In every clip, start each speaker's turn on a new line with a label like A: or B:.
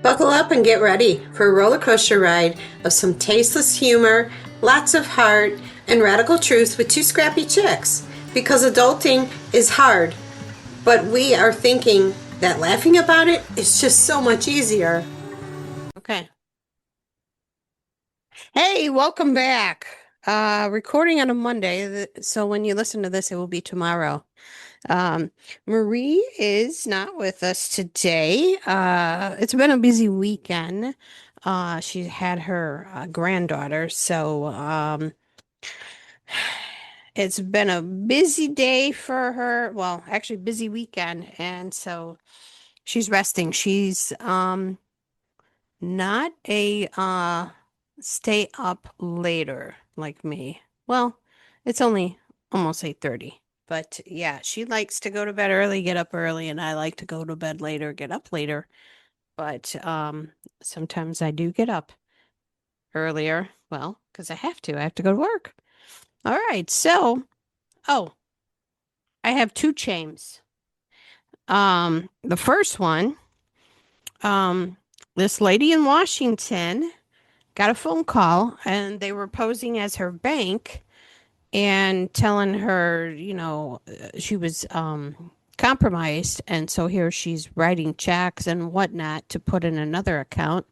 A: Buckle up and get ready for a roller coaster ride of some tasteless humor, lots of heart, and radical truth with two scrappy chicks. Because adulting is hard, but we are thinking that laughing about it is just so much easier. Okay. Hey, welcome back. Recording on a Monday, so when you listen to this, it will be tomorrow. Marie is not with us today. It's been a busy weekend. She had her granddaughter, so it's been a busy day for her. Well, actually, busy weekend, and so she's resting. She's not a stay up later like me. Well, it's only almost 8:30. But yeah, she likes to go to bed early, get up early, and I like to go to bed later, get up later. But sometimes I do get up earlier. Well, because I have to. I have to go to work. All right. So, oh, I have two chames. The first one, um, this lady in Washington got a phone call and they were posing as her bank and telling her, she was compromised. And so here she's writing checks and whatnot to put in another account.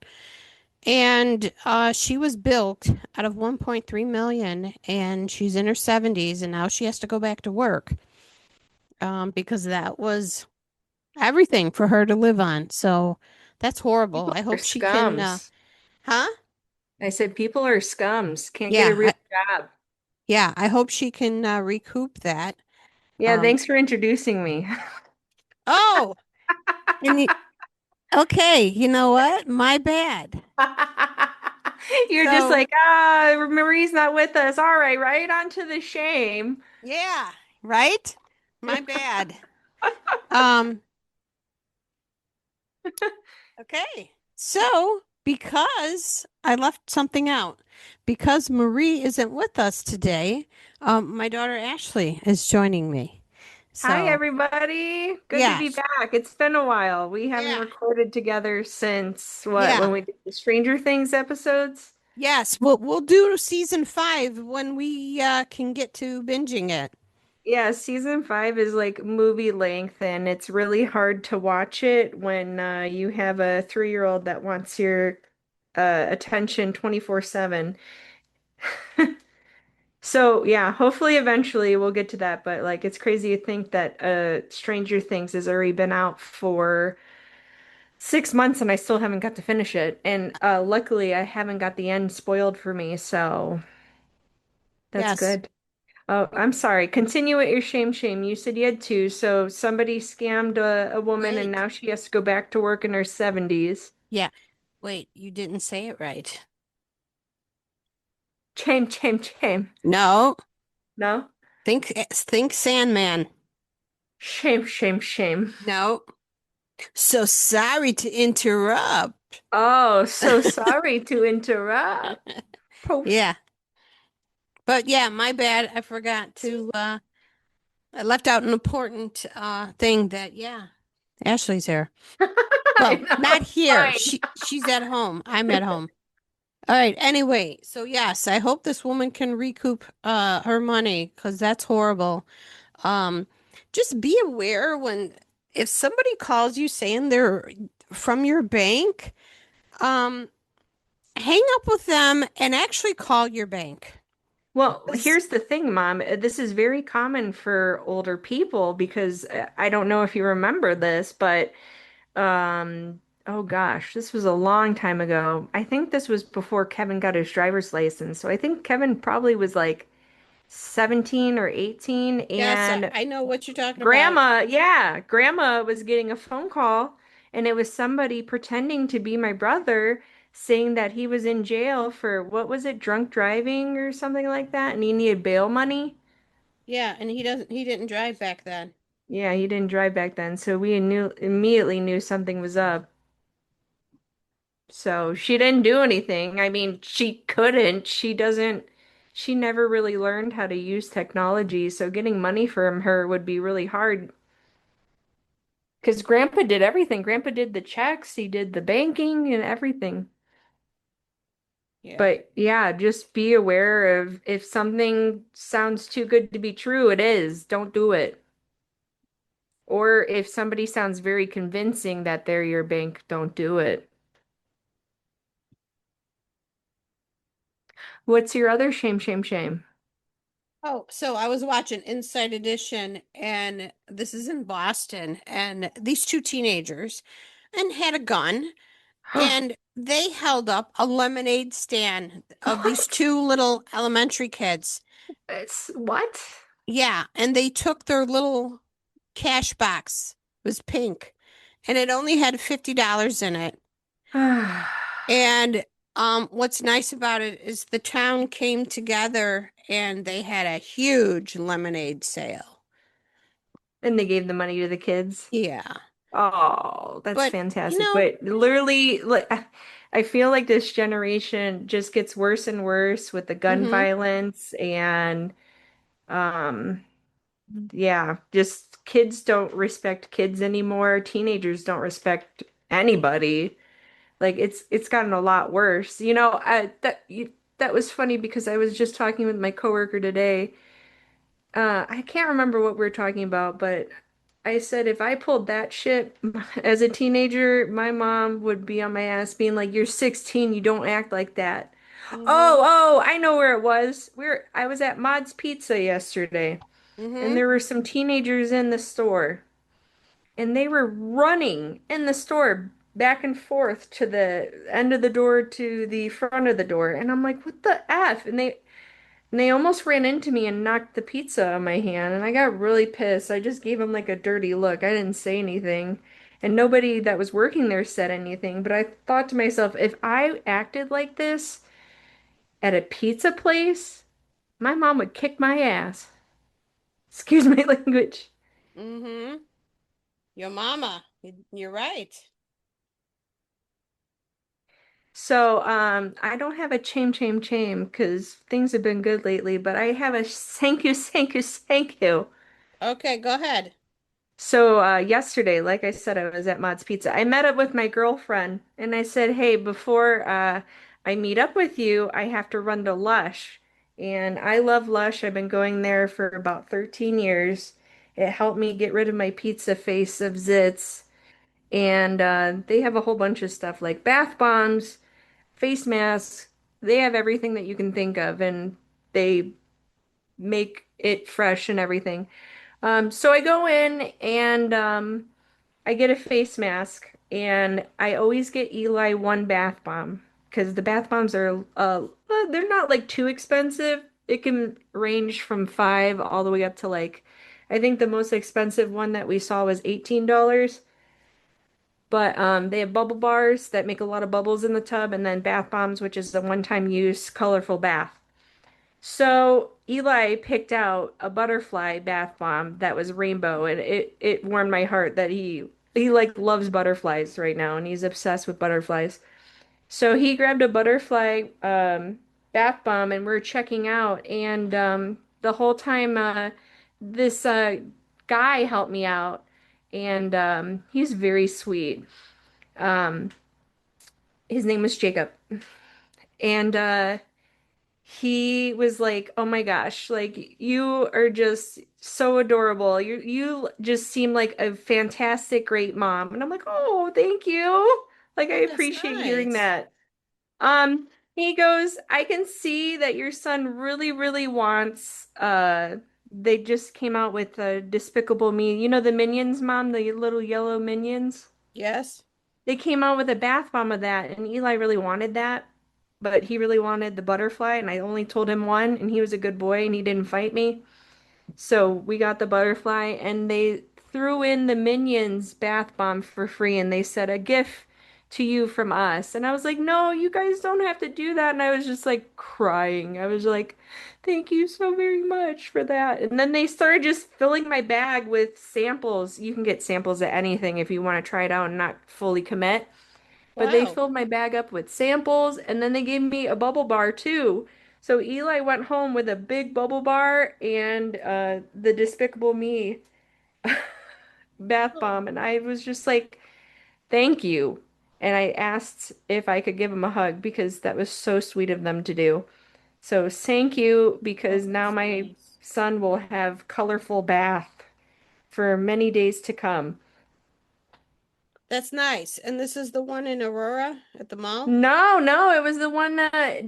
A: And she was bilked out of 1.3 million and she's in her 70s and now she has to go back to work because that was everything for her to live on. So that's horrible.
B: People
A: I
B: are
A: hope she can,
B: scums.
A: huh?
B: I said people are scums. Can't get a
A: Yeah,
B: real job.
A: I hope she can recoup that.
B: Yeah,
A: Um,
B: thanks for introducing me.
A: oh, and okay, you know what? My bad.
B: You're just
A: So,
B: like, Marie's not with us. All right, right on to the shame.
A: yeah, right? My bad. Um, okay. So, because I left something out, because Marie isn't with us today, my daughter Ashley is joining me.
B: Hi,
A: So,
B: everybody. Good to
A: yeah,
B: be back. It's been a while. We haven't
A: yeah,
B: recorded together since what,
A: yeah.
B: when we did the Stranger Things episodes?
A: Yes, we'll do season 5 when we can get to binging it.
B: Yeah, season five is like movie length, and it's really hard to watch it when you have a 3-year-old that wants your attention 24/7. So yeah, hopefully eventually we'll get to that, but like it's crazy to think that Stranger Things has already been out for 6 months and I still haven't got to finish it. And luckily I haven't got the end spoiled for me, so that's
A: Yes.
B: good. Oh, I'm sorry. Continue with your shame. You said you had two. So somebody scammed a woman and
A: Wait.
B: now she has to go back to work in her 70s.
A: Yeah. Wait, you didn't say it right.
B: Shame.
A: No.
B: No?
A: Think Sandman.
B: Shame.
A: No. So sorry to interrupt.
B: Oh, so sorry to interrupt. Poof.
A: Yeah. But yeah, my bad. I forgot to I left out an important thing that yeah, Ashley's here.
B: I
A: Well,
B: know,
A: not
B: it's
A: here.
B: fine.
A: She's at home. I'm at home. All right. Anyway, so yes, I hope this woman can recoup her money because that's horrible. Um, just be aware when if somebody calls you saying they're from your bank, um, hang up with them and actually call your bank.
B: Well,
A: 'Cause-
B: here's the thing, Mom. This is very common for older people because I don't know if you remember this, but oh gosh, this was a long time ago. I think this was before Kevin got his driver's license. So I think Kevin probably was like 17 or 18
A: yes,
B: and
A: I know what you're talking about.
B: grandma was getting a phone call and it was somebody pretending to be my brother saying that he was in jail for what was it, drunk driving or something like that and he needed bail money.
A: Yeah, and he didn't drive back then.
B: Yeah, he didn't drive back then, so we knew immediately knew something was up. So she didn't do anything. I mean, she couldn't. She never really learned how to use technology, so getting money from her would be really hard. Because Grandpa did everything. Grandpa did the checks, he did the banking and everything.
A: Yeah.
B: But yeah, just be aware of if something sounds too good to be true, it is. Don't do it. Or if somebody sounds very convincing that they're your bank, don't do it. What's your other shame, shame, shame?
A: Oh, so I was watching Inside Edition, and this is in Boston, and these two teenagers and had a gun, and they held up a lemonade stand of these
B: What?
A: two little elementary kids.
B: It's what?
A: Yeah, and they took their little cash box. It was pink, and it only had $50 in it. And what's nice about it is the town came together and they had a huge lemonade sale.
B: And they gave the money to the kids.
A: Yeah.
B: Oh, that's
A: But, you
B: fantastic.
A: know,
B: But literally, like, I feel like this generation just gets worse and worse with the gun
A: mm-hmm,
B: violence and um yeah, just kids don't respect kids anymore. Teenagers don't respect anybody. Like it's gotten a lot worse. That was funny because I was just talking with my coworker today. I can't remember what we were talking about, but I said if I pulled that shit as a teenager, my mom would be on my ass being like, "You're 16, you don't act like that."
A: mm-hmm,
B: Oh, I know where it was. I was at Mod's Pizza yesterday, and
A: mm-hmm,
B: there were some teenagers in the store, and they were running in the store back and forth to the end of the door to the front of the door, and I'm like, "What the F?" And they almost ran into me and knocked the pizza out of my hand, and I got really pissed. I just gave them like a dirty look. I didn't say anything, and nobody that was working there said anything, but I thought to myself, if I acted like this at a pizza place, my mom would kick my ass. Excuse my language.
A: mm-hmm. Your mama. You're right.
B: So, I don't have a chame because things have been good lately, but I have a thank you, thank you.
A: Okay, go ahead.
B: So, yesterday, like I said, I was at Mod's Pizza. I met up with my girlfriend and I said, hey, before I meet up with you, I have to run to Lush. And I love Lush. I've been going there for about 13 years. It helped me get rid of my pizza face of zits. And they have a whole bunch of stuff like bath bombs, face masks. They have everything that you can think of, and they make it fresh and everything. So I go in and I get a face mask, and I always get Eli one bath bomb because the bath bombs are they're not like too expensive. It can range from 5 all the way up to like I think the most expensive one that we saw was $18. But they have bubble bars that make a lot of bubbles in the tub, and then bath bombs, which is a one-time use colorful bath. So Eli picked out a butterfly bath bomb that was rainbow, and it warmed my heart that he like loves butterflies right now, and he's obsessed with butterflies. So he grabbed a butterfly bath bomb, and we're checking out, and the whole time this guy helped me out, and he's very sweet. Um, his name was Jacob. And he was like, "Oh my gosh, like you are just so adorable. You just seem like a fantastic, great mom." And I'm like, "Oh, thank you. Like I
A: Oh, that's
B: appreciate hearing
A: nice.
B: that." Um, he goes, "I can see that your son really, really wants they just came out with a Despicable Me. You know the Minions, Mom, the little yellow Minions?
A: Yes.
B: They came out with a bath bomb of that, and Eli really wanted that, but he really wanted the butterfly, and I only told him one, and he was a good boy, and he didn't fight me. So we got the butterfly, and they threw in the Minions bath bomb for free, and they said, a gift to you from us. And I was like, no, you guys don't have to do that. And I was just like crying. I was like, thank you so very much for that. And then they started just filling my bag with samples. You can get samples of anything if you want to try it out and not fully commit. But they
A: Wow.
B: filled my bag up with samples, and then they gave me a bubble bar too. So Eli went home with a big bubble bar and the Despicable Me bath
A: Oh,
B: bomb, and I was just like, thank you. And I asked if I could give him a hug because that was so sweet of them to do. So thank you
A: oh,
B: because now
A: that's
B: my
A: nice.
B: son will have colorful bath for many days to come.
A: That's nice. And this is the one in Aurora at the mall?
B: No, no, it was the one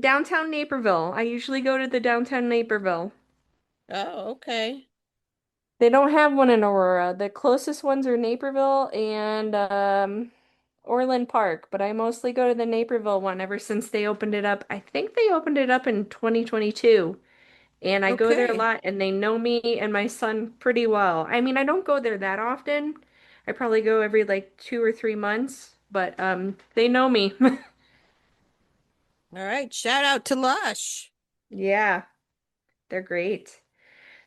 B: downtown Naperville. I usually go to the downtown Naperville.
A: Oh, okay.
B: They don't have one in Aurora. The closest ones are Naperville and Orland Park, but I mostly go to the Naperville one ever since they opened it up. I think they opened it up in 2022, and I go there a
A: Okay.
B: lot, and they know me and my son pretty well. I mean, I don't go there that often. I probably go every like 2 or 3 months, but they know me.
A: All right. Shout out to Lush.
B: Yeah, they're great.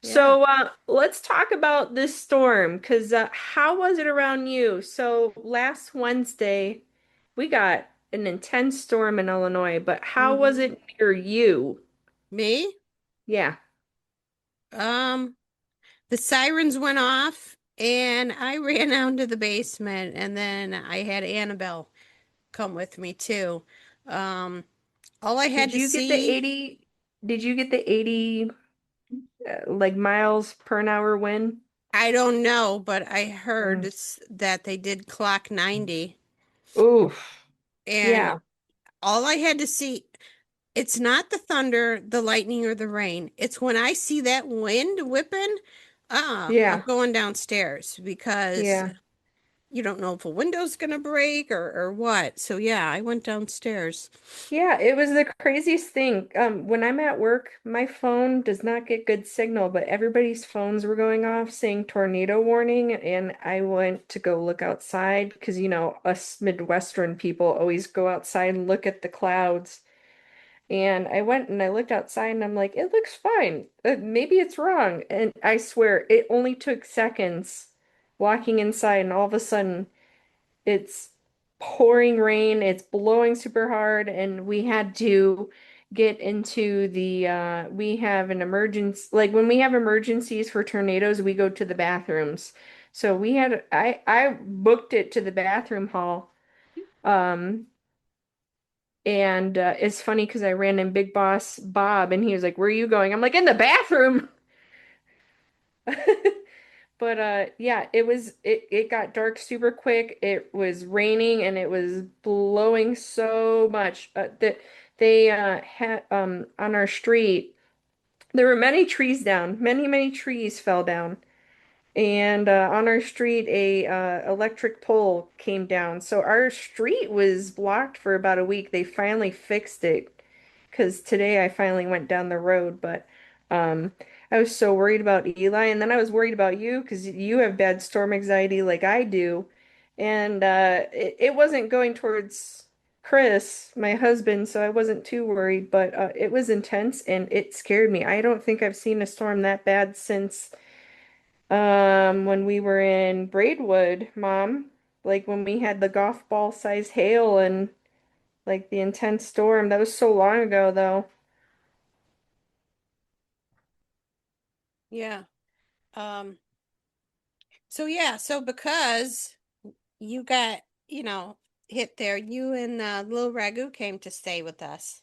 A: Yeah.
B: So let's talk about this storm, because how was it around you? So last Wednesday, we got an intense storm in Illinois, but how was
A: Hmm.
B: it near you?
A: Me?
B: Yeah.
A: Um, the sirens went off and I ran down to the basement and then I had Annabelle come with me too. Um, all I had
B: Did
A: to
B: you get the
A: see,
B: 80? Did you get the 80 like miles per an hour wind?
A: I don't know, but I heard
B: Mm.
A: that they did clock 90
B: Oof.
A: and
B: Yeah.
A: all I had to see, it's not the thunder, the lightning, or the rain. It's when I see that wind whipping, I'm
B: Yeah.
A: going downstairs because
B: Yeah.
A: you don't know if a window's gonna break or what. So yeah, I went downstairs.
B: Yeah, it was the craziest thing. When I'm at work, my phone does not get good signal, but everybody's phones were going off saying tornado warning, and I went to go look outside because, us Midwestern people always go outside and look at the clouds. And I went and I looked outside and I'm like, it looks fine. Maybe it's wrong. And I swear, it only took seconds walking inside, and all of a sudden, it's pouring rain, it's blowing super hard, and we had to get into we have an emergency, like when we have emergencies for tornadoes, we go to the bathrooms. So I booked it to the bathroom hall. Um, and it's funny because I ran in Big Boss Bob and he was like, "Where are you going?" I'm like, "In the bathroom." But yeah, it got dark super quick. It was raining and it was blowing so much that they had on our street there were many trees down. Many trees fell down. And on our street a electric pole came down. So our street was blocked for about a week. They finally fixed it because today I finally went down the road, but um, I was so worried about Eli, and then I was worried about you because you have bad storm anxiety like I do, and it wasn't going towards Chris, my husband, so I wasn't too worried, but it was intense and it scared me. I don't think I've seen a storm that bad since when we were in Braidwood, Mom, like when we had the golf ball size hail and like the intense storm. That was so long ago, though.
A: Yeah. Um, so yeah, so because you got, hit there, you and Lil Ragu came to stay with us.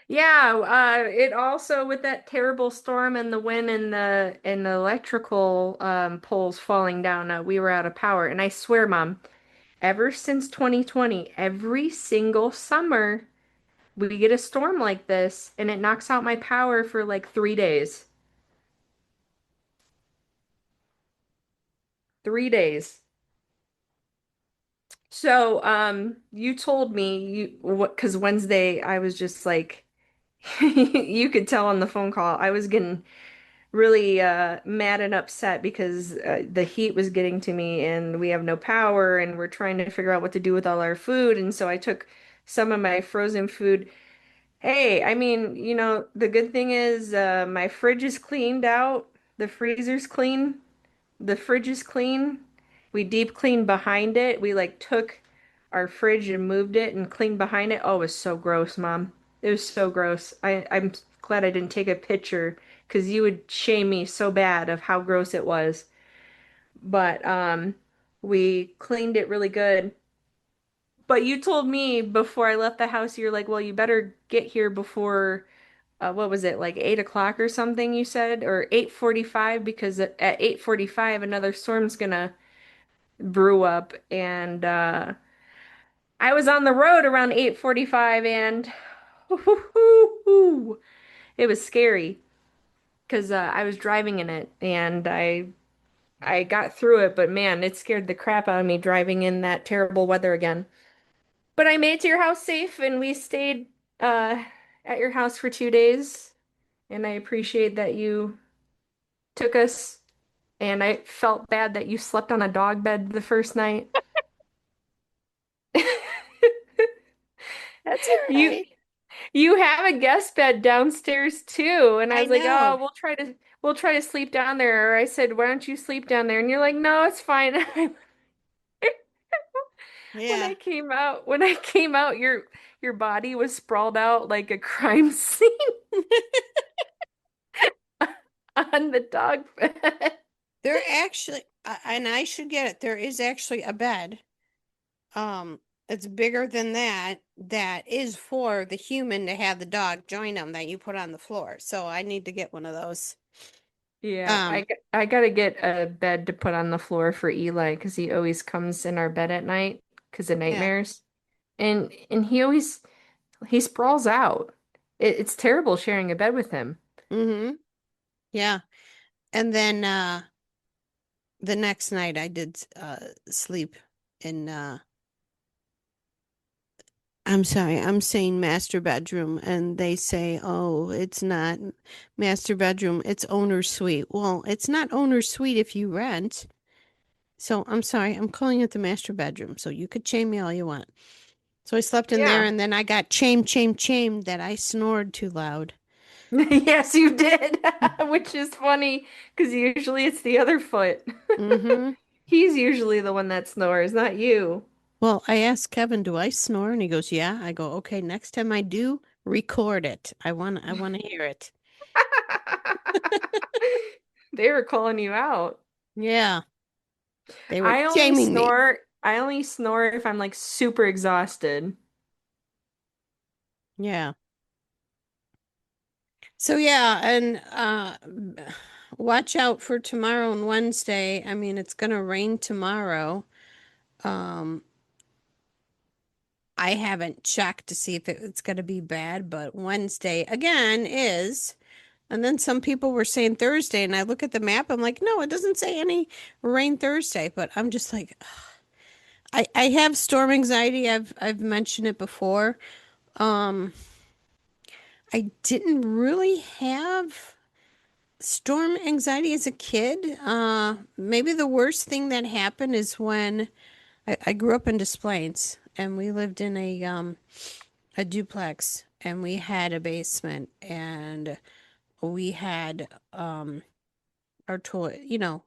B: Yeah, it also with that terrible storm and the wind and the electrical poles falling down, we were out of power. And I swear, Mom, ever since 2020, every single summer we get a storm like this and it knocks out my power for like 3 days. 3 days. So, you told me you what because Wednesday I was just like you could tell on the phone call I was getting really mad and upset because the heat was getting to me and we have no power and we're trying to figure out what to do with all our food. And so I took some of my frozen food. Hey, I mean, the good thing is my fridge is cleaned out, the freezer's clean, the fridge is clean. We deep cleaned behind it. We like took our fridge and moved it and cleaned behind it. Oh, it was so gross, Mom. It was so gross. I'm glad I didn't take a picture because you would shame me so bad of how gross it was. But We cleaned it really good. But you told me before I left the house, you're like, well, you better get here before, what was it, like 8 o'clock or something you said, or 8:45, because at 8:45 another storm's gonna brew up. And I was on the road around 8:45 and it was scary because I was driving in it and I got through it, but man, it scared the crap out of me driving in that terrible weather again. But I made it to your house safe and we stayed uh at your house for 2 days and I appreciate that you took us and I felt bad that you slept on a dog bed the first night.
A: That's all
B: You
A: right.
B: you have a guest bed downstairs too, and I
A: I
B: was like, "Oh,
A: know.
B: we'll try to sleep down there." Or I said, "Why don't you sleep down there?" And you're like, "No, it's fine."
A: Yeah.
B: When I came out, your body was sprawled out like a crime scene on the dog bed.
A: There actually, and I should get it. There is actually a bed. It's bigger than that. That is for the human to have the dog join them that you put on the floor. So I need to get one of those.
B: Yeah,
A: Um,
B: I gotta get a bed to put on the floor for Eli because he always comes in our bed at night because of
A: yeah.
B: nightmares, and he sprawls out. It's terrible sharing a bed with him.
A: Mm-hmm. Yeah. And then the next night I did sleep in I'm sorry, I'm saying master bedroom, and they say, oh, it's not master bedroom, it's owner's suite. Well, it's not owner's suite if you rent. So I'm sorry, I'm calling it the master bedroom. So you could shame me all you want. So I slept in there,
B: Yeah.
A: and then I got shamed that I snored too loud.
B: Yes, you did, which is funny because usually it's the other foot.
A: Mm-hmm.
B: He's usually the one that snores, not you.
A: Well, I asked Kevin, do I snore? And he goes, yeah. I go, okay, next time I do, record it. I want to hear it.
B: They were calling you out.
A: Yeah, they were shaming me.
B: I only snore if I'm like super exhausted.
A: Yeah. So yeah, and watch out for tomorrow and Wednesday. I mean, it's gonna rain tomorrow. Um, I haven't checked to see if it's gonna be bad, but Wednesday again is. And then some people were saying Thursday, and I look at the map, I'm like, no, it doesn't say any rain Thursday, but I'm just like, I have storm anxiety. I've mentioned it before. Um, I didn't really have storm anxiety as a kid. Maybe the worst thing that happened is when I grew up in Des Plaines and we lived in a duplex and we had a basement and we had our toy,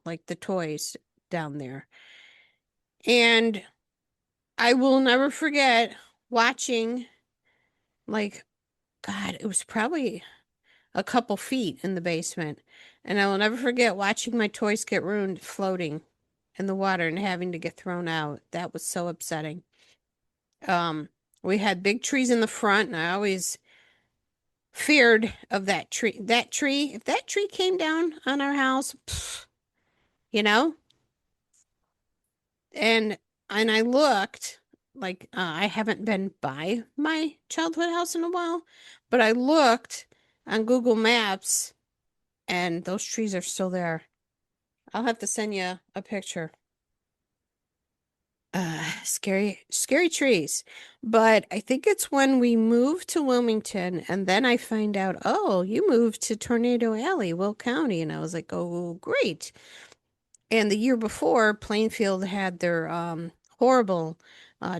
A: like the toys down there. And I will never forget watching like God, it was probably a couple feet in the basement. And I will never forget watching my toys get ruined floating in the water and having to get thrown out. That was so upsetting. Um, we had big trees in the front, and I always feared of that tree. That tree, if that tree came down on our house, you know, and I looked like I haven't been by my childhood house in a while, but I looked on Google Maps and those trees are still there. I'll have to send you a picture. Scary trees. But I think it's when we moved to Wilmington, and then I find out, oh, you moved to Tornado Alley, Will County. And I was like, oh, great. And the year before, Plainfield had their horrible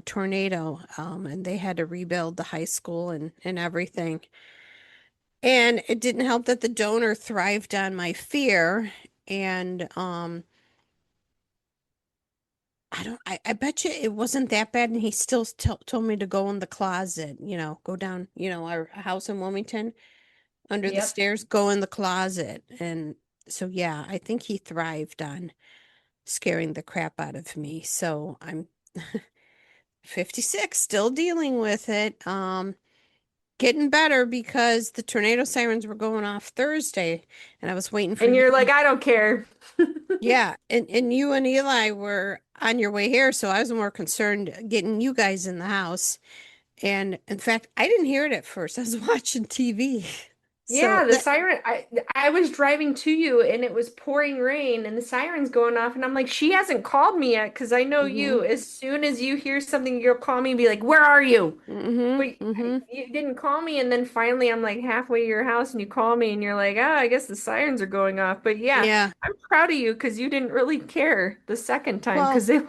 A: tornado, and they had to rebuild the high school and everything. And it didn't help that the donor thrived on my fear. And I bet you it wasn't that bad, and he still told me to go in the closet, go down, our house in Wilmington, under the
B: Yep.
A: stairs, go in the closet. And so, yeah, I think he thrived on scaring the crap out of me. So I'm 56, still dealing with it. Getting better because the tornado sirens were going off Thursday and I was waiting for
B: And
A: you.
B: you're like, I don't care.
A: Yeah, and you and Eli were on your way here, so I was more concerned getting you guys in the house. And in fact, I didn't hear it at first. I was watching TV. So
B: Yeah, the
A: that,
B: siren. I was driving to you and it was pouring rain and the siren's going off and I'm like, she hasn't called me yet because I know
A: mm-hmm,
B: you. As soon as you hear something, you'll call me and be like, "Where are you?"
A: mm-hmm,
B: But
A: mm-hmm.
B: you didn't call me, and then finally I'm like halfway to your house and you call me and you're like, "Oh, I guess the sirens are going off." But yeah,
A: Yeah.
B: I'm proud of you because you didn't really care the second time
A: Well,
B: because it.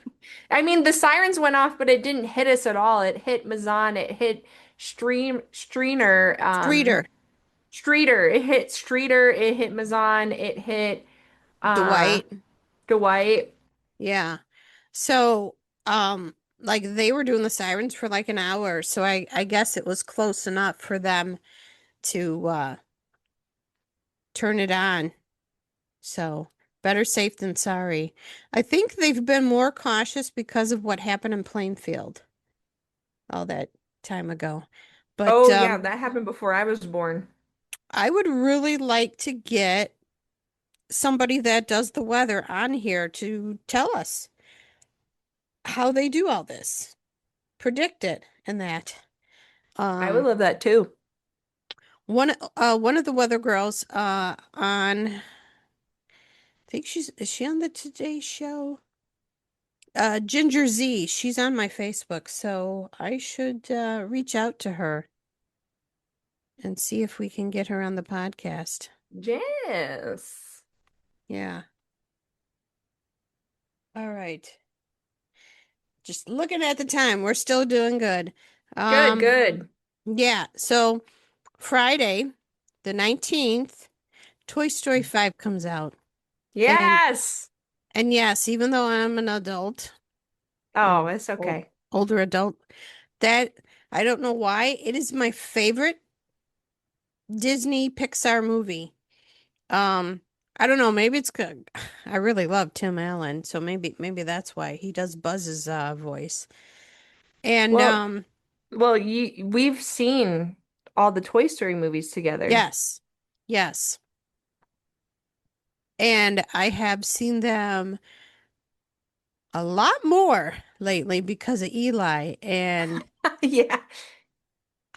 B: I mean, the sirens went off, but it didn't hit us at all. It hit Mazan. It hit Streamer.
A: Streeter,
B: Streeter. It hit Streeter. It hit Mazan. It hit uh
A: Dwight.
B: Dwight.
A: Yeah. So, like they were doing the sirens for like an hour, so I guess it was close enough for them to turn it on. So, better safe than sorry. I think they've been more cautious because of what happened in Plainfield all that time ago. But
B: Oh yeah, that happened before I was born.
A: I would really like to get somebody that does the weather on here to tell us how they do all this, predict it, and that.
B: I would
A: Um,
B: love that too.
A: one of the weather girls on I think is she on the Today Show? Ginger Z, she's on my Facebook, so I should reach out to her and see if we can get her on the podcast.
B: Yes.
A: Yeah. All right. Just looking at the time, we're still doing good.
B: Good,
A: Um,
B: good.
A: yeah, so Friday, the 19th, Toy Story 5 comes out. And
B: Yes.
A: and yes, even though I'm an adult,
B: Oh,
A: um,
B: it's
A: old,
B: okay.
A: older adult, that I don't know why, it is my favorite Disney Pixar movie. Um, I don't know, maybe it's good. I really love Tim Allen, so maybe that's why he does Buzz's voice. And
B: Well, we've seen all the Toy Story movies together.
A: yes. Yes. And I have seen them a lot more lately because of Eli, and
B: Yeah.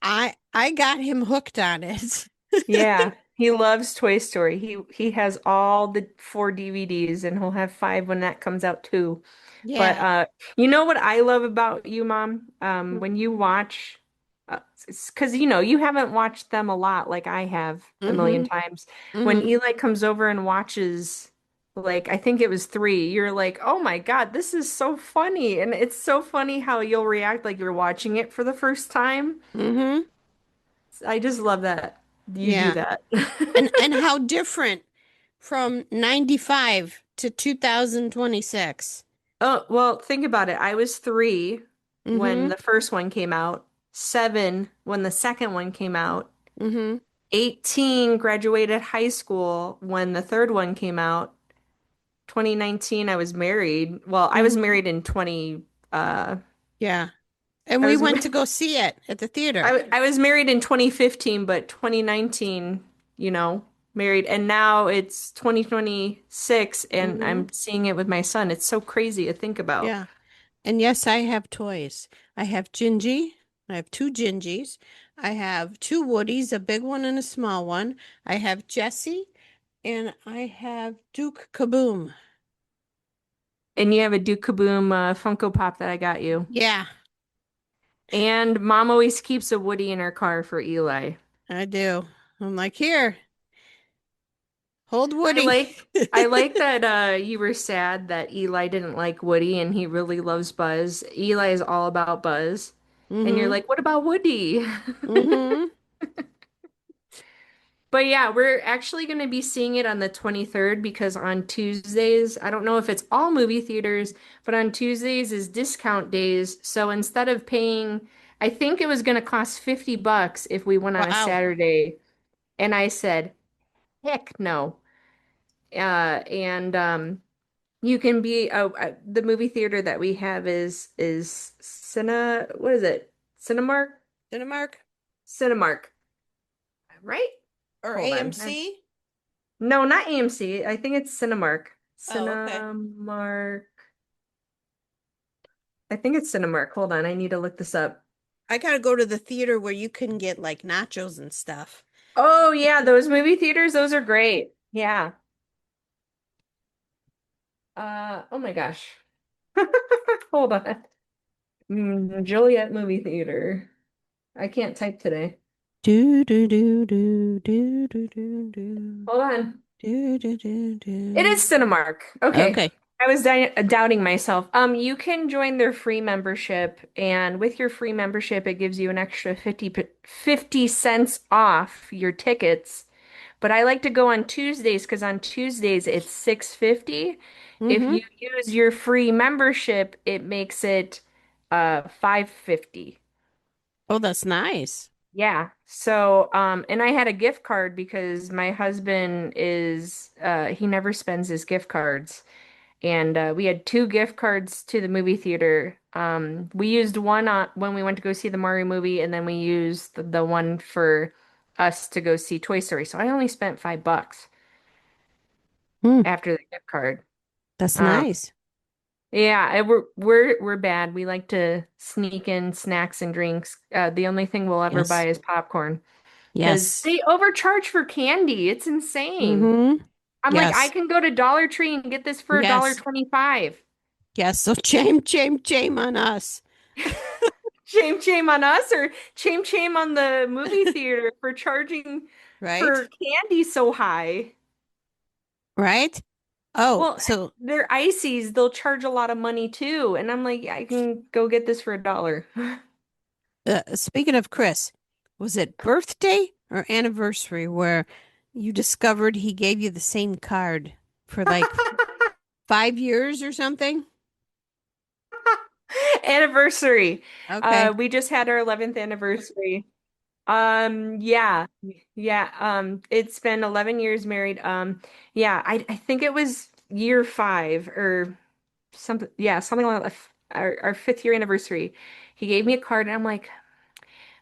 A: I got him hooked on it.
B: Yeah. He loves Toy Story. He has all the four DVDs and he'll have five when that comes out too. But
A: Yeah.
B: you know what I love about you, Mom? When you watch, because you haven't watched them a lot like I have a million
A: Mm-hmm.
B: times. When
A: Mm-hmm.
B: Eli comes over and watches, like I think it was three, you're like, oh my God, this is so funny, and it's so funny how you'll react like you're watching it for the first time.
A: Mm-hmm.
B: I just love that you do
A: Yeah.
B: that.
A: And how different from 95 to 2026.
B: Oh, well, think about it. I was three when
A: Mm-hmm.
B: the first one came out, seven when the second one came out,
A: Mm-hmm.
B: 18 graduated high school when the third one came out. 2019, I was married. Well, I was
A: Mm-hmm.
B: married in 20,
A: Yeah. And
B: I
A: we
B: was
A: went to go see it at the theater.
B: I was married in 2015, but 2019, married. And now it's 2026 and
A: Mm-hmm.
B: I'm seeing it with my son. It's so crazy to think about.
A: Yeah. And yes, I have toys. I have Gingy. I have two Gingies. I have two Woodies, a big one and a small one. I have Jessie, and I have Duke Kaboom.
B: And you have a Duke Kaboom Funko Pop that I got you.
A: Yeah,
B: And Mom always keeps a Woody in her car for Eli.
A: I do. I'm like, here, hold
B: I
A: Woody.
B: like I like that you were sad that Eli didn't like Woody and he really loves Buzz. Eli is all about Buzz. And you're
A: Mm-hmm.
B: like, "What about Woody?"
A: Mm-hmm.
B: But yeah, we're actually going to be seeing it on the 23rd because on Tuesdays, I don't know if it's all movie theaters, but on Tuesdays is discount days. So instead of paying, I think it was going to cost $50 if we went on a
A: Wow.
B: Saturday. And I said, heck no. And You can be the movie theater that we have is what is it? Cinemark?
A: Cinemark
B: Cinemark, right?
A: or
B: Hold on.
A: AMC?
B: No, not AMC. I think it's Cinemark.
A: Oh, okay.
B: Cinemark. I think it's Cinemark. Hold on, I need to look this up.
A: I gotta go to the theater where you can get like nachos and stuff.
B: Oh yeah, those movie theaters, those are great. Yeah. Oh my gosh. Hold on. Joliet movie theater. I can't type today.
A: Do do do do do do do do
B: Hold on.
A: do do do
B: It is
A: do.
B: Cinemark. Okay.
A: Okay.
B: I was doubting myself. You can join their free membership, and with your free membership, it gives you an extra 50 cents off your tickets. But I like to go on Tuesdays because on Tuesdays it's 6.50. If
A: Mm-hmm.
B: you use your free membership, it makes it 5.50.
A: Oh, that's nice.
B: Yeah. So, and I had a gift card because my husband he never spends his gift cards. And we had two gift cards to the movie theater. We used one when we went to go see the Mario movie, and then we used the one for us to go see Toy Story. So I only spent $5
A: Hmm,
B: after the gift card.
A: that's
B: Um,
A: nice.
B: yeah, we're bad. We like to sneak in snacks and drinks. The only thing we'll ever buy
A: Yes.
B: is popcorn. Because
A: Yes.
B: they overcharge for candy. It's insane.
A: Mm-hmm.
B: I'm like, I
A: Yes.
B: can go to Dollar Tree and get this for a dollar
A: Yes.
B: 25.
A: Yes. So shame on us,
B: Shame on us or shame on the movie theater for charging
A: right?
B: for candy so high.
A: Right? Oh,
B: Well,
A: so
B: they're ices, they'll charge a lot of money too. And I'm like, I can go get this for a dollar.
A: speaking of Chris, was it birthday or anniversary where you discovered he gave you the same card for like 5 years or something?
B: Anniversary.
A: Okay.
B: We just had our 11th anniversary. Yeah. Yeah, it's been 11 years married. Yeah, I think it was year 5 or something. Yeah, something like that. Our 5th year anniversary. He gave me a card and I'm like,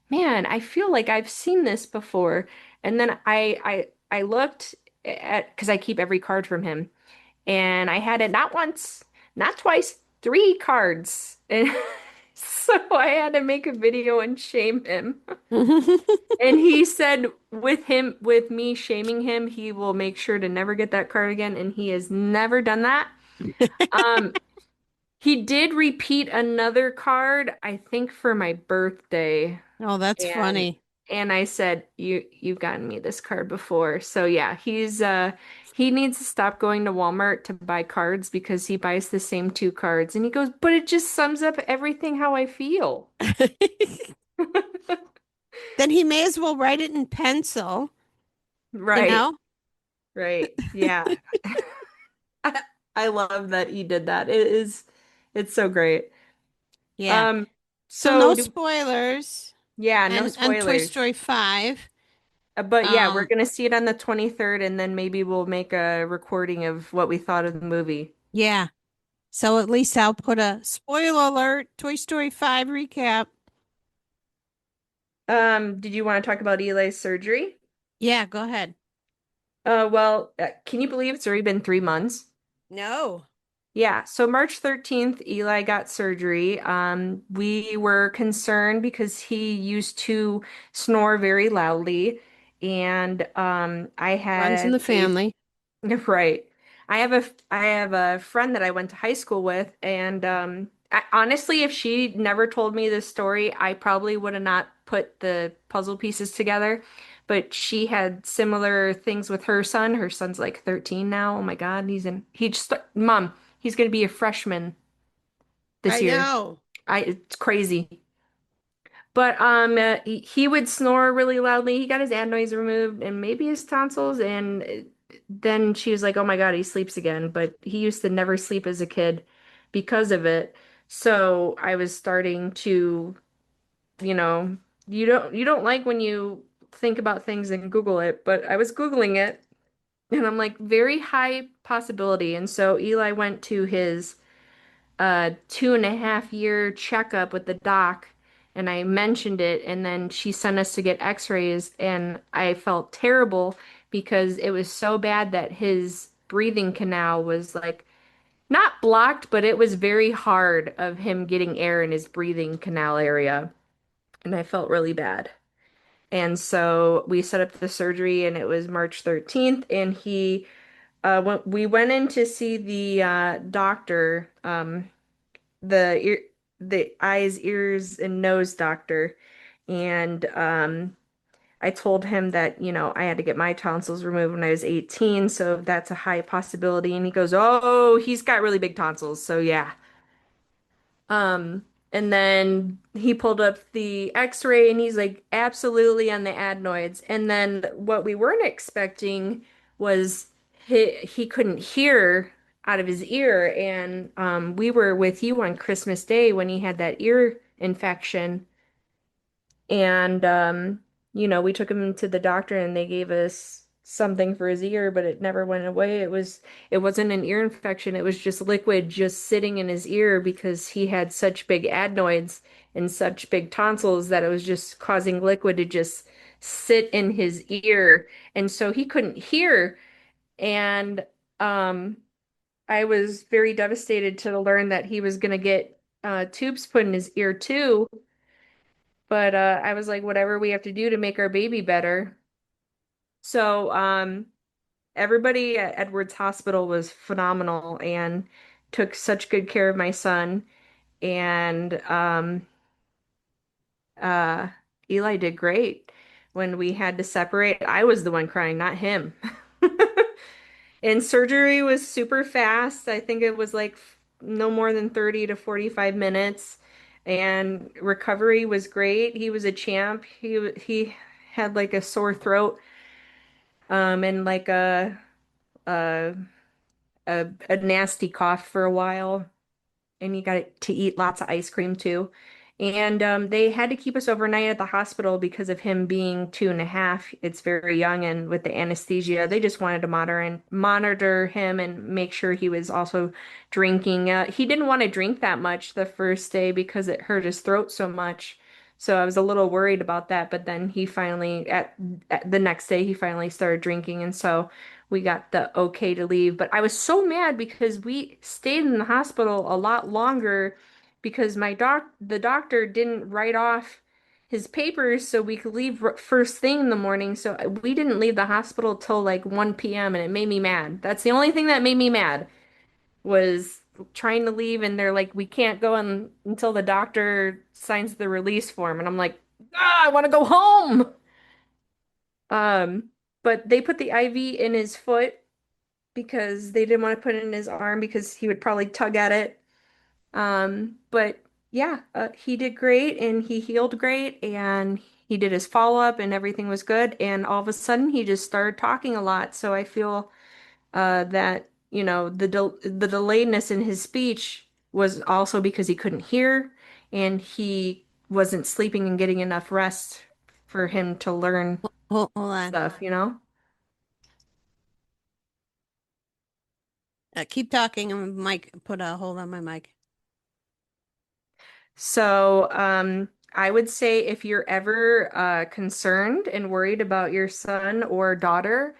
B: man, I feel like I've seen this before. And then I looked at because I keep every card from him, and I had it not once, not twice, 3 cards. And so I had to make a video and shame him. And he said with me shaming him, he will make sure to never get that card again, and he has never done that. Um, he did repeat another card, I think for my birthday.
A: Oh, that's
B: And
A: funny.
B: and I said, you've gotten me this card before. So yeah, he needs to stop going to Walmart to buy cards because he buys the same 2 cards. And he goes, but it just sums up everything how I feel.
A: Then he may as well write it in pencil, you
B: Right,
A: know?
B: right. Yeah. I love that he did that. It's so great.
A: Yeah.
B: Um,
A: So no
B: so
A: spoilers.
B: yeah, no
A: And Toy
B: spoilers.
A: Story 5.
B: But yeah, we're
A: Um,
B: gonna see it on the 23rd, and then maybe we'll make a recording of what we thought of the movie.
A: yeah. So at least I'll put a spoiler alert, Toy Story 5 recap.
B: Did you want to talk about Eli's surgery?
A: Yeah, go ahead.
B: Well, can you believe it's already been 3 months?
A: No.
B: Yeah, so March 13th, Eli got surgery. We were concerned because he used to snore very loudly, and I
A: Runs in
B: had
A: the
B: a
A: family.
B: right. I have a friend that I went to high school with, and honestly, if she never told me this story, I probably would have not put the puzzle pieces together. But she had similar things with her son. Her son's like 13 now. Oh my God, he just Mom, he's gonna be a freshman this
A: I
B: year.
A: know.
B: It's crazy. But he would snore really loudly. He got his adenoids removed and maybe his tonsils. And then she was like, "Oh my God, he sleeps again." But he used to never sleep as a kid because of it. So I was starting to, you know, you don't like when you think about things and Google it, but I was Googling it And I'm like, very high possibility. And so Eli went to his 2.5 year checkup with the doc, and I mentioned it, and then she sent us to get x-rays, and I felt terrible because it was so bad that his breathing canal was like not blocked, but it was very hard of him getting air in his breathing canal area, and I felt really bad. And so we set up the surgery, and it was March 13th, and we went in to see the doctor, the ear, the eyes, ears, and nose doctor, and I told him that, I had to get my tonsils removed when I was 18, so that's a high possibility. And he goes, "Oh, he's got really big tonsils, so yeah." Um, and then he pulled up the x-ray and he's like, absolutely on the adenoids. And then what we weren't expecting was he couldn't hear out of his ear. And we were with you on Christmas Day when he had that ear infection. And we took him to the doctor and they gave us something for his ear, but it never went away. It wasn't an ear infection. It was just liquid just sitting in his ear because he had such big adenoids and such big tonsils that it was just causing liquid to just sit in his ear. And so he couldn't hear. And um I was very devastated to learn that he was going to get tubes put in his ear too. But I was like, whatever we have to do to make our baby better. So everybody at Edwards Hospital was phenomenal and took such good care of my son. And uh, Eli did great. When we had to separate, I was the one crying, not him. And surgery was super fast. I think it was like no more than 30 to 45 minutes. And recovery was great. He was a champ. He had like a sore throat and like a a nasty cough for a while, and you got to eat lots of ice cream too. And they had to keep us overnight at the hospital because of him being 2.5. It's very young, and with the anesthesia, they just wanted to monitor him and make sure he was also drinking. He didn't want to drink that much the first day because it hurt his throat so much. So I was a little worried about that, but then he finally, at the next day, he finally started drinking, and so we got the okay to leave. But I was so mad because we stayed in the hospital a lot longer because the doctor didn't write off his papers so we could leave first thing in the morning. So we didn't leave the hospital till like 1 p.m. and it made me mad. That's the only thing that made me mad was trying to leave and they're like, we can't go until the doctor signs the release form. And I'm like, ah, I want to go home. Um, but they put the IV in his foot because they didn't want to put it in his arm because he would probably tug at it. But yeah, he did great and he healed great and he did his follow-up and everything was good. And all of a sudden he just started talking a lot. So I feel that, the delayedness in his speech was also because he couldn't hear and he wasn't sleeping and getting enough rest for him to learn
A: Hold on.
B: stuff.
A: Keep talking. Mike, put a hold on my mic.
B: So, I would say if you're ever concerned and worried about your son or daughter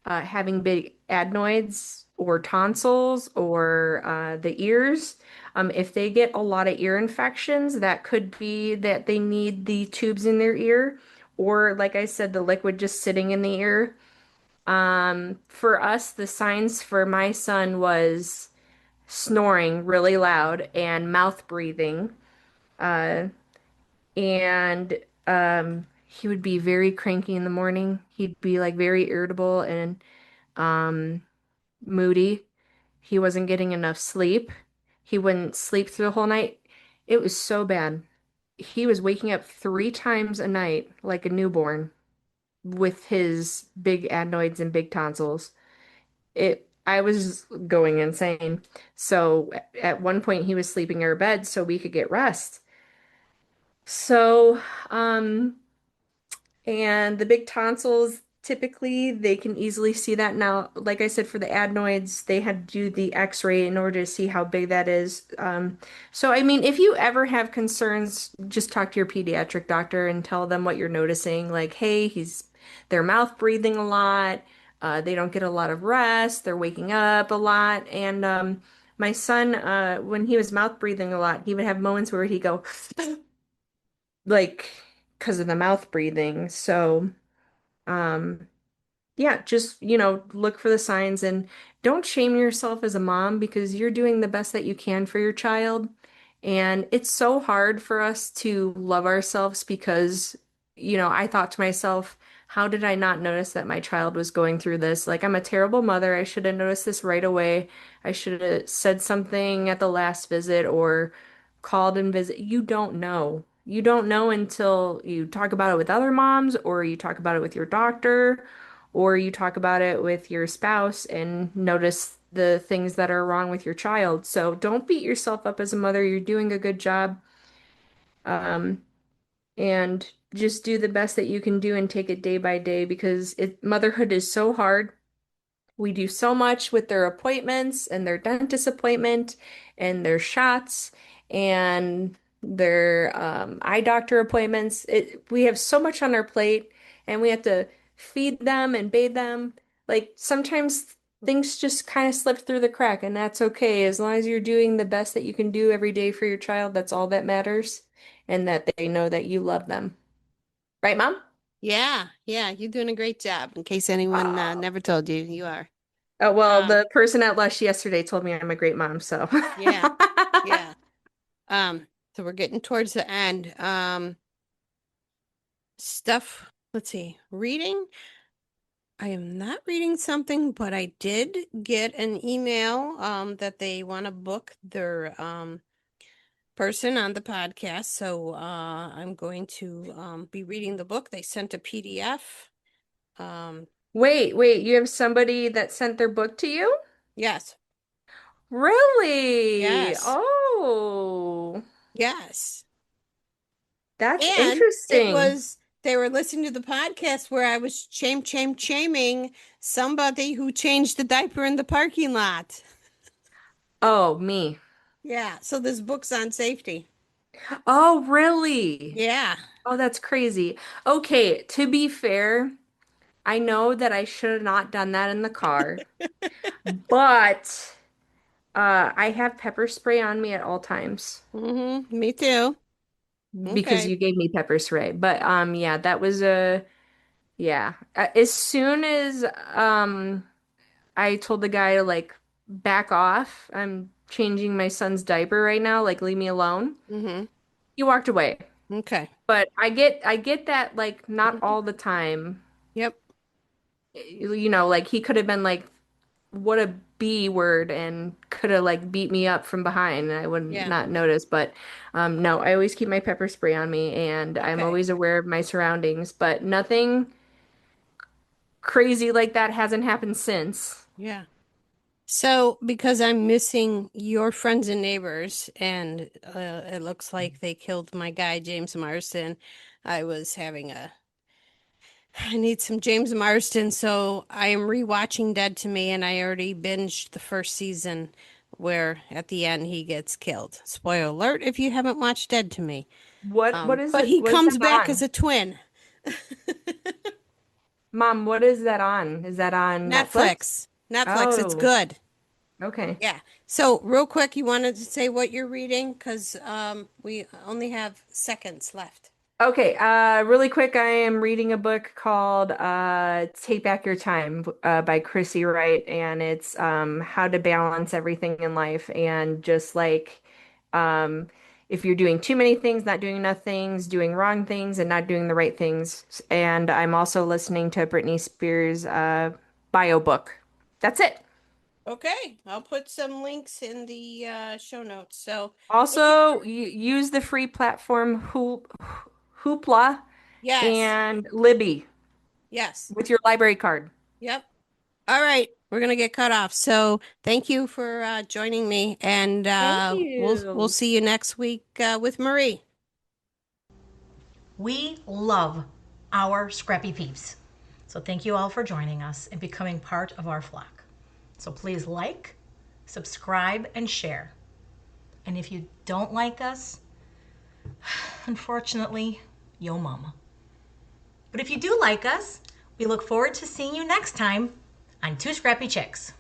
B: having big adenoids or tonsils or the ears, if they get a lot of ear infections, that could be that they need the tubes in their ear, or like I said, the liquid just sitting in the ear. For us, the signs for my son was snoring really loud and mouth breathing. Uh, and he would be very cranky in the morning. He'd be like very irritable and um moody. He wasn't getting enough sleep. He wouldn't sleep through the whole night. It was so bad. He was waking up 3 times a night like a newborn with his big adenoids and big tonsils. I was going insane. So at one point he was sleeping in our bed so we could get rest. So, and the big tonsils typically they can easily see that now. Like I said, for the adenoids, they had to do the x-ray in order to see how big that is. So, I mean, if you ever have concerns, just talk to your pediatric doctor and tell them what you're noticing. Like, hey, their mouth breathing a lot. They don't get a lot of rest. They're waking up a lot. And my son, when he was mouth breathing a lot, he would have moments where he'd go like because of the mouth breathing. So, um, yeah, just, look for the signs and don't shame yourself as a mom because you're doing the best that you can for your child. And it's so hard for us to love ourselves because, I thought to myself, how did I not notice that my child was going through this? Like, I'm a terrible mother. I should have noticed this right away. I should have said something at the last visit or called and visit. You don't know. You don't know until you talk about it with other moms or you talk about it with your doctor or you talk about it with your spouse and notice the things that are wrong with your child. So don't beat yourself up as a mother. You're doing a good job. Um, and just do the best that you can do and take it day by day because motherhood is so hard. We do so much with their appointments and their dentist appointment and their shots and their eye doctor appointments. We have so much on our plate and we have to feed them and bathe them. Like sometimes things just kind of slip through the crack and that's okay. As long as you're doing the best that you can do every day for your child, that's all that matters and that they know that you love them. Right, Mom?
A: Yeah, yeah, you're doing a great job. In case anyone never told you, you are.
B: Oh, well,
A: Um,
B: the person at Lush yesterday told me I'm a great mom, so.
A: yeah, yeah. So we're getting towards the end. Stuff, let's see, reading. I am not reading something, but I did get an email that they want to book their person on the podcast. So I'm going to be reading the book. They sent a PDF. Um,
B: Wait, you have somebody that sent their book to you?
A: yes,
B: Really?
A: yes,
B: Oh,
A: yes.
B: that's
A: And it
B: interesting.
A: was they were listening to the podcast where I was shaming somebody who changed the diaper in the parking lot.
B: Oh, me.
A: Yeah, so this book's on safety.
B: Oh, really?
A: Yeah.
B: Oh, that's crazy. Okay, to be fair, I know that I should have not done that in the car, but I have pepper spray on me at all times
A: Me too.
B: because
A: Okay.
B: you gave me pepper spray. But yeah, that was a yeah. As soon as I told the guy to like back off. I'm changing my son's diaper right now, like leave me alone.
A: hmm
B: He walked away.
A: Okay.
B: But I get that like not
A: hmm
B: all the time.
A: Yep.
B: Like he could have been like what a B word and could have like beat me up from behind and I would
A: Yeah.
B: not notice. But no, I always keep my pepper spray on me and I'm
A: Okay.
B: always aware of my surroundings, but nothing crazy like that hasn't happened since.
A: Yeah. So, because I'm missing your friends and neighbors, and it looks like they killed my guy, James Marsden, I was having I need some James Marsden, so I am rewatching Dead to Me, and I already binged the first season where at the end he gets killed. Spoiler alert if you haven't watched Dead to Me.
B: What is
A: But
B: it?
A: he
B: What is
A: comes
B: that
A: back as
B: on?
A: a twin.
B: Mom, what is that on? Is that on Netflix?
A: Netflix. Netflix, it's
B: Oh,
A: good.
B: okay.
A: Yeah. So, real quick, you wanted to say what you're reading? Because we only have seconds left.
B: Okay, really quick, I am reading a book called Take Back Your Time by Chrissy Wright, and it's how to balance everything in life and just like um, if you're doing too many things, not doing enough things, doing wrong things, and not doing the right things. And I'm also listening to Britney Spears' bio book. That's it.
A: Okay. I'll put some links in the show notes. So, thank you
B: Also,
A: for.
B: use the free platform Hoopla
A: Yes.
B: and Libby
A: Yes.
B: with your library card.
A: Yep. All right. We're gonna get cut off. So, thank you for joining me, and
B: Thank
A: we'll
B: you.
A: see you next week with Marie.
C: We love our scrappy peeps. So thank you all for joining us and becoming part of our flock. So please like, subscribe, and share. And if you don't like us, unfortunately, yo mama. But if you do like us, we look forward to seeing you next time on Two Scrappy Chicks.